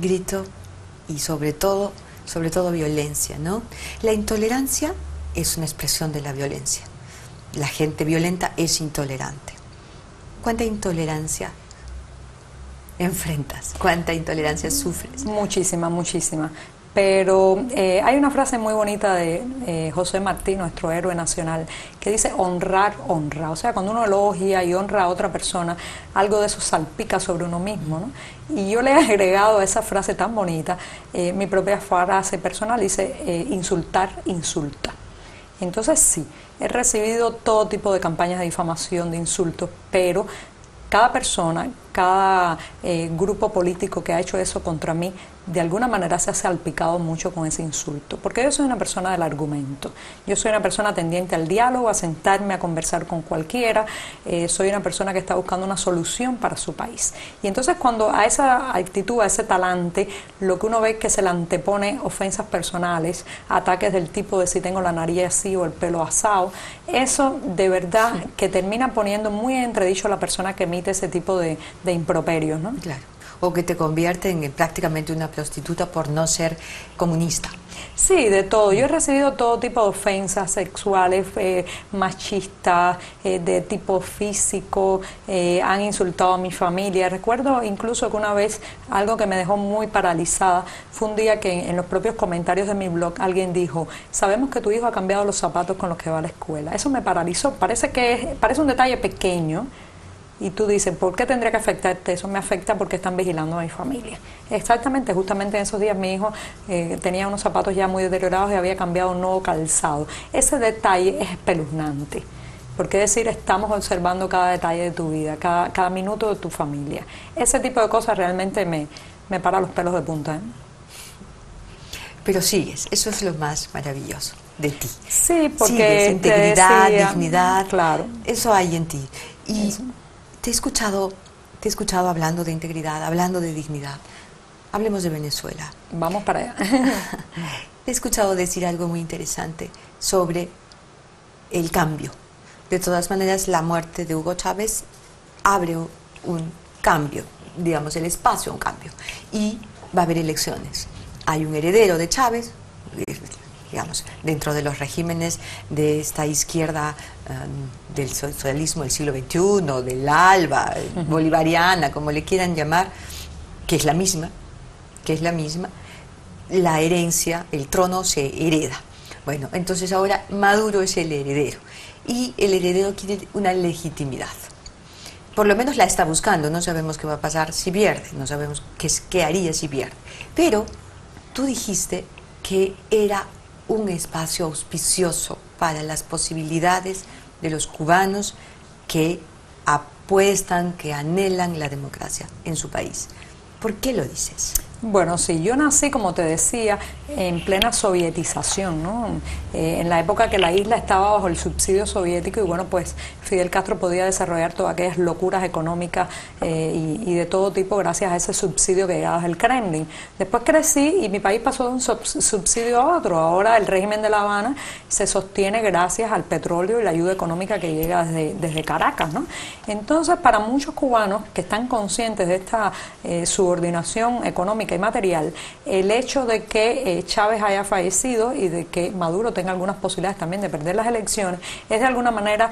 grito y sobre todo violencia, ¿no? La intolerancia es una expresión de la violencia. La gente violenta es intolerante. ¿Cuánta intolerancia enfrentas? ¿Cuánta intolerancia sufres? Muchísima, muchísima. Pero hay una frase muy bonita de José Martí, nuestro héroe nacional, que dice honrar, honra. O sea, cuando uno elogia y honra a otra persona, algo de eso salpica sobre uno mismo, ¿no? Y yo le he agregado a esa frase tan bonita mi propia frase personal, dice insultar, insulta. Entonces sí, he recibido todo tipo de campañas de difamación, de insultos, pero cada persona, cada grupo político que ha hecho eso contra mí, de alguna manera se ha salpicado mucho con ese insulto, porque yo soy una persona del argumento, yo soy una persona tendiente al diálogo, a sentarme a conversar con cualquiera, soy una persona que está buscando una solución para su país. Y entonces cuando a esa actitud, a ese talante, lo que uno ve es que se le antepone ofensas personales, ataques del tipo de si tengo la nariz así o el pelo asado, eso de verdad que termina poniendo muy en entredicho a la persona que emite ese tipo de improperios, ¿no? Claro. O que te convierten en prácticamente una prostituta por no ser comunista. Sí, de todo. Yo he recibido todo tipo de ofensas sexuales, machistas, de tipo físico, han insultado a mi familia. Recuerdo incluso que una vez algo que me dejó muy paralizada fue un día que en los propios comentarios de mi blog alguien dijo: sabemos que tu hijo ha cambiado los zapatos con los que va a la escuela. Eso me paralizó. Parece un detalle pequeño. Y tú dices, ¿por qué tendría que afectarte? Eso me afecta porque están vigilando a mi familia. Exactamente, justamente en esos días mi hijo tenía unos zapatos ya muy deteriorados y había cambiado un nuevo calzado. Ese detalle es espeluznante, porque es decir, estamos observando cada detalle de tu vida, cada minuto de tu familia. Ese tipo de cosas realmente me para los pelos de punta, ¿eh? Pero sigues, eso es lo más maravilloso de ti. Sí, porque sigues, integridad, dignidad, claro, eso hay en ti. Y eso. te he escuchado hablando de integridad, hablando de dignidad. Hablemos de Venezuela. Vamos para allá. Te he escuchado decir algo muy interesante sobre el cambio. De todas maneras, la muerte de Hugo Chávez abre un cambio, digamos, el espacio a un cambio. Y va a haber elecciones. Hay un heredero de Chávez, digamos, dentro de los regímenes de esta izquierda del socialismo del siglo XXI, del ALBA, bolivariana, como le quieran llamar, que es la misma, la herencia, el trono se hereda. Bueno, entonces ahora Maduro es el heredero, y el heredero quiere una legitimidad. Por lo menos la está buscando, no sabemos qué va a pasar si pierde, no sabemos qué haría si pierde. Pero tú dijiste que era un espacio auspicioso para las posibilidades de los cubanos que apuestan, que anhelan la democracia en su país. ¿Por qué lo dices? Bueno, sí, yo nací, como te decía, en plena sovietización, ¿no? En la época que la isla estaba bajo el subsidio soviético y bueno, pues Fidel Castro podía desarrollar todas aquellas locuras económicas y de todo tipo gracias a ese subsidio que llegaba del Kremlin. Después crecí y mi país pasó de un subsidio a otro. Ahora el régimen de La Habana se sostiene gracias al petróleo y la ayuda económica que llega desde Caracas, ¿no? Entonces, para muchos cubanos que están conscientes de esta subordinación económica y material, el hecho de que Chávez haya fallecido y de que Maduro tenga algunas posibilidades también de perder las elecciones es de alguna manera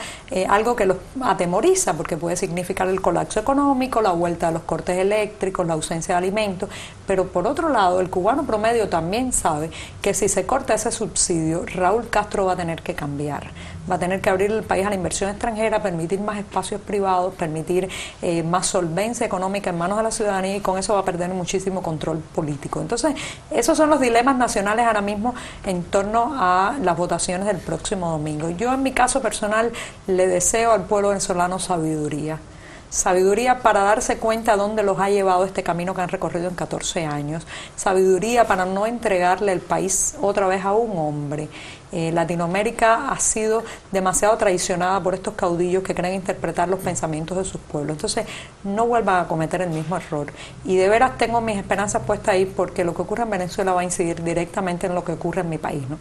algo que los atemoriza, porque puede significar el colapso económico, la vuelta a los cortes eléctricos, la ausencia de alimentos. Pero por otro lado, el cubano promedio también sabe que si se corta ese subsidio, Raúl Castro va a tener que cambiar, va a tener que abrir el país a la inversión extranjera, permitir más espacios privados, permitir más solvencia económica en manos de la ciudadanía, y con eso va a perder muchísimo control político. Entonces, esos son los dilemas nacionales ahora mismo en torno a las votaciones del próximo domingo. Yo, en mi caso personal, le deseo al pueblo venezolano sabiduría. Sabiduría para darse cuenta dónde los ha llevado este camino que han recorrido en 14 años. Sabiduría para no entregarle el país otra vez a un hombre. Latinoamérica ha sido demasiado traicionada por estos caudillos que creen interpretar los pensamientos de sus pueblos. Entonces, no vuelvan a cometer el mismo error. Y de veras tengo mis esperanzas puestas ahí, porque lo que ocurre en Venezuela va a incidir directamente en lo que ocurre en mi país, ¿no?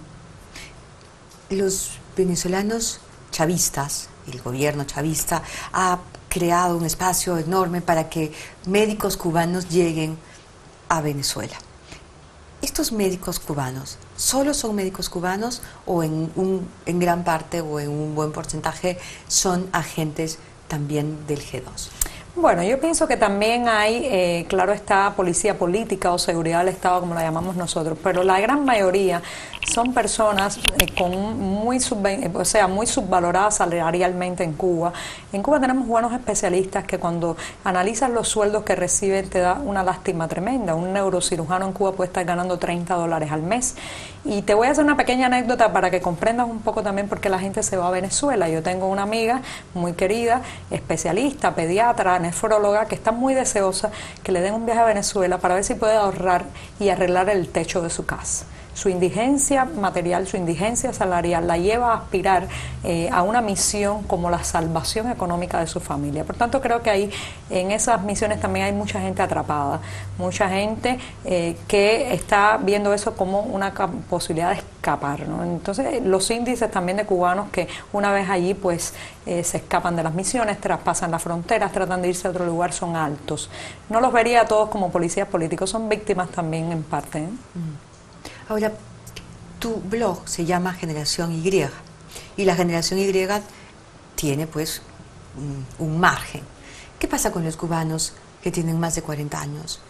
Los venezolanos chavistas, el gobierno chavista, ha creado un espacio enorme para que médicos cubanos lleguen a Venezuela. ¿Estos médicos cubanos solo son médicos cubanos o en gran parte o en un buen porcentaje son agentes también del G2? Bueno, yo pienso que también hay, claro está, policía política o seguridad del Estado, como la llamamos nosotros, pero la gran mayoría son personas muy subvaloradas salarialmente en Cuba. En Cuba tenemos buenos especialistas que cuando analizan los sueldos que reciben te da una lástima tremenda. Un neurocirujano en Cuba puede estar ganando $30 al mes. Y te voy a hacer una pequeña anécdota para que comprendas un poco también por qué la gente se va a Venezuela. Yo tengo una amiga muy querida, especialista, pediatra, nefróloga, que está muy deseosa que le den un viaje a Venezuela para ver si puede ahorrar y arreglar el techo de su casa. Su indigencia material, su indigencia salarial la lleva a aspirar a una misión como la salvación económica de su familia. Por tanto, creo que ahí en esas misiones también hay mucha gente atrapada, mucha gente que está viendo eso como una posibilidad de escapar, ¿no? Entonces, los índices también de cubanos que una vez allí pues se escapan de las misiones, traspasan las fronteras, tratan de irse a otro lugar, son altos. No los vería a todos como policías políticos, son víctimas también en parte, ¿eh? Ahora, tu blog se llama Generación Y y la Generación Y tiene pues un margen. ¿Qué pasa con los cubanos que tienen más de 40 años?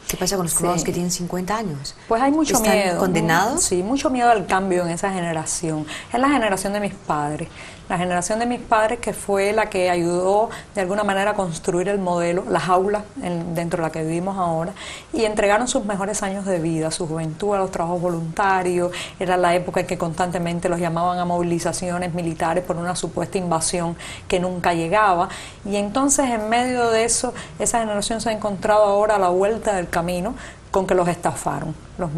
¿Qué pasa con los cubanos que tienen 50 años? Pues hay mucho ¿Están miedo. condenados? Sí, mucho miedo al cambio en esa generación. Es la generación de mis padres. La generación de mis padres que fue la que ayudó de alguna manera a construir el modelo, la jaula dentro de la que vivimos ahora, y entregaron sus mejores años de vida, su juventud a los trabajos voluntarios. Era la época en que constantemente los llamaban a movilizaciones militares por una supuesta invasión que nunca llegaba. Y entonces en medio de eso, esa generación se ha encontrado ahora a la vuelta del camino con que los estafaron,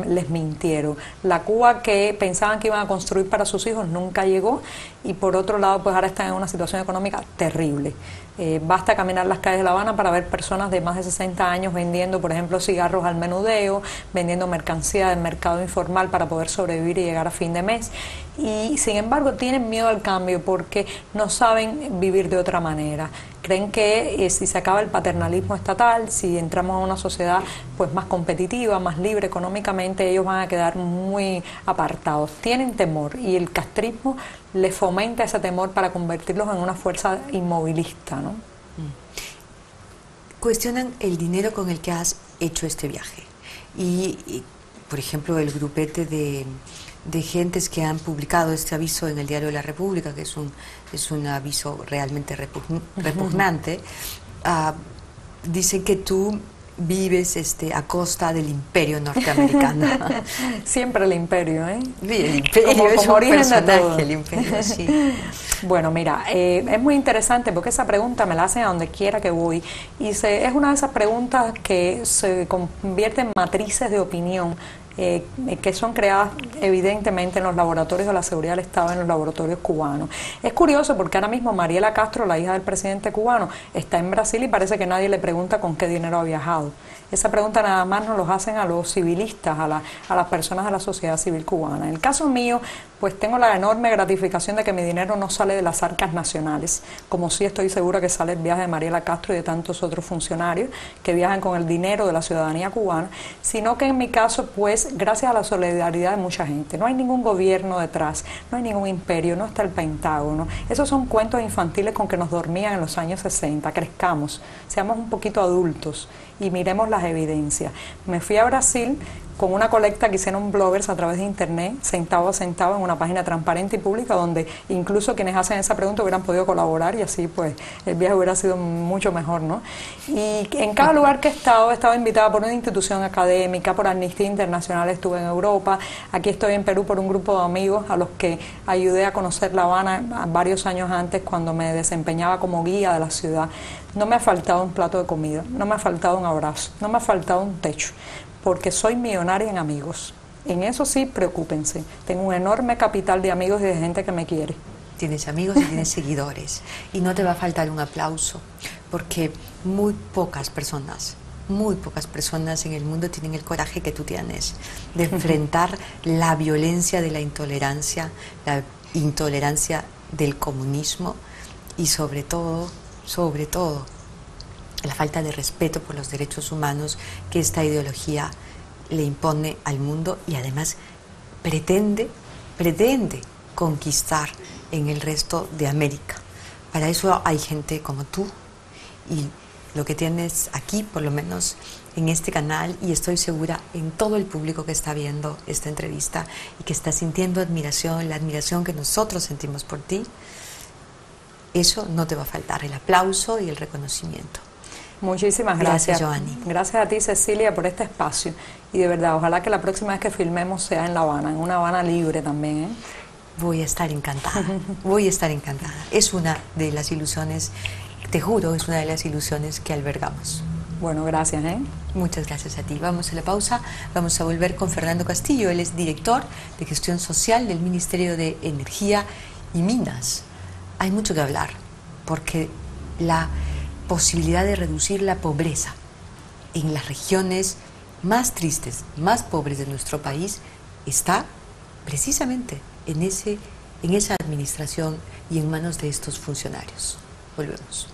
les mintieron. La Cuba que pensaban que iban a construir para sus hijos nunca llegó, y por otro lado pues ahora están en una situación económica terrible. Basta caminar las calles de La Habana para ver personas de más de 60 años vendiendo, por ejemplo, cigarros al menudeo, vendiendo mercancía del mercado informal para poder sobrevivir y llegar a fin de mes. Y sin embargo tienen miedo al cambio porque no saben vivir de otra manera. Creen que si se acaba el paternalismo estatal, si entramos a una sociedad pues más competitiva, más libre económicamente, ellos van a quedar muy apartados. Tienen temor y el castrismo les fomenta ese temor para convertirlos en una fuerza inmovilista, ¿no? Cuestionan el dinero con el que has hecho este viaje. Y por ejemplo, el grupete de gentes que han publicado este aviso en el Diario de la República, que es un aviso realmente repugnante, dicen que tú vives a costa del imperio norteamericano. Siempre el imperio, ¿eh? El imperio es como un origen de personaje, todo. el imperio, sí. Bueno, mira, es muy interesante porque esa pregunta me la hacen a donde quiera que voy y es una de esas preguntas que se convierte en matrices de opinión que son creadas evidentemente en los laboratorios de la seguridad del Estado, en los laboratorios cubanos. Es curioso porque ahora mismo Mariela Castro, la hija del presidente cubano, está en Brasil y parece que nadie le pregunta con qué dinero ha viajado. Esa pregunta nada más nos los hacen a los civilistas, a las personas de la sociedad civil cubana. En el caso mío, pues tengo la enorme gratificación de que mi dinero no sale de las arcas nacionales, como sí estoy segura que sale el viaje de Mariela Castro y de tantos otros funcionarios que viajan con el dinero de la ciudadanía cubana, sino que en mi caso, pues, gracias a la solidaridad de mucha gente. No hay ningún gobierno detrás, no hay ningún imperio, no está el Pentágono. Esos son cuentos infantiles con que nos dormían en los años 60. Crezcamos, seamos un poquito adultos y miremos las evidencias. Me fui a Brasil con una colecta que hicieron bloggers a través de internet, centavo a centavo, en una página transparente y pública, donde incluso quienes hacen esa pregunta hubieran podido colaborar y así pues el viaje hubiera sido mucho mejor, ¿no? Y en cada lugar que he estado invitada por una institución académica, por Amnistía Internacional, estuve en Europa, aquí estoy en Perú por un grupo de amigos a los que ayudé a conocer La Habana varios años antes cuando me desempeñaba como guía de la ciudad. No me ha faltado un plato de comida, no me ha faltado un abrazo, no me ha faltado un techo, porque soy millonaria en amigos. En eso sí, preocúpense. Tengo un enorme capital de amigos y de gente que me quiere. Tienes amigos y tienes seguidores. Y no te va a faltar un aplauso, porque muy pocas personas en el mundo tienen el coraje que tú tienes de enfrentar la violencia de la intolerancia del comunismo y sobre todo, la falta de respeto por los derechos humanos que esta ideología le impone al mundo y además pretende conquistar en el resto de América. Para eso hay gente como tú y lo que tienes aquí, por lo menos en este canal, y estoy segura en todo el público que está viendo esta entrevista y que está sintiendo admiración, la admiración que nosotros sentimos por ti, eso no te va a faltar, el aplauso y el reconocimiento. Muchísimas gracias. Gracias, Joanny. Gracias a ti, Cecilia, por este espacio. Y de verdad, ojalá que la próxima vez que filmemos sea en La Habana, en una Habana libre también, ¿eh? Voy a estar encantada, voy a estar encantada. Es una de las ilusiones, te juro, es una de las ilusiones que albergamos. Bueno, gracias, ¿eh? Muchas gracias a ti. Vamos a la pausa, vamos a volver con Fernando Castillo, él es director de Gestión Social del Ministerio de Energía y Minas. Hay mucho que hablar, porque la posibilidad de reducir la pobreza en las regiones más tristes, más pobres de nuestro país, está precisamente en esa administración y en manos de estos funcionarios. Volvemos.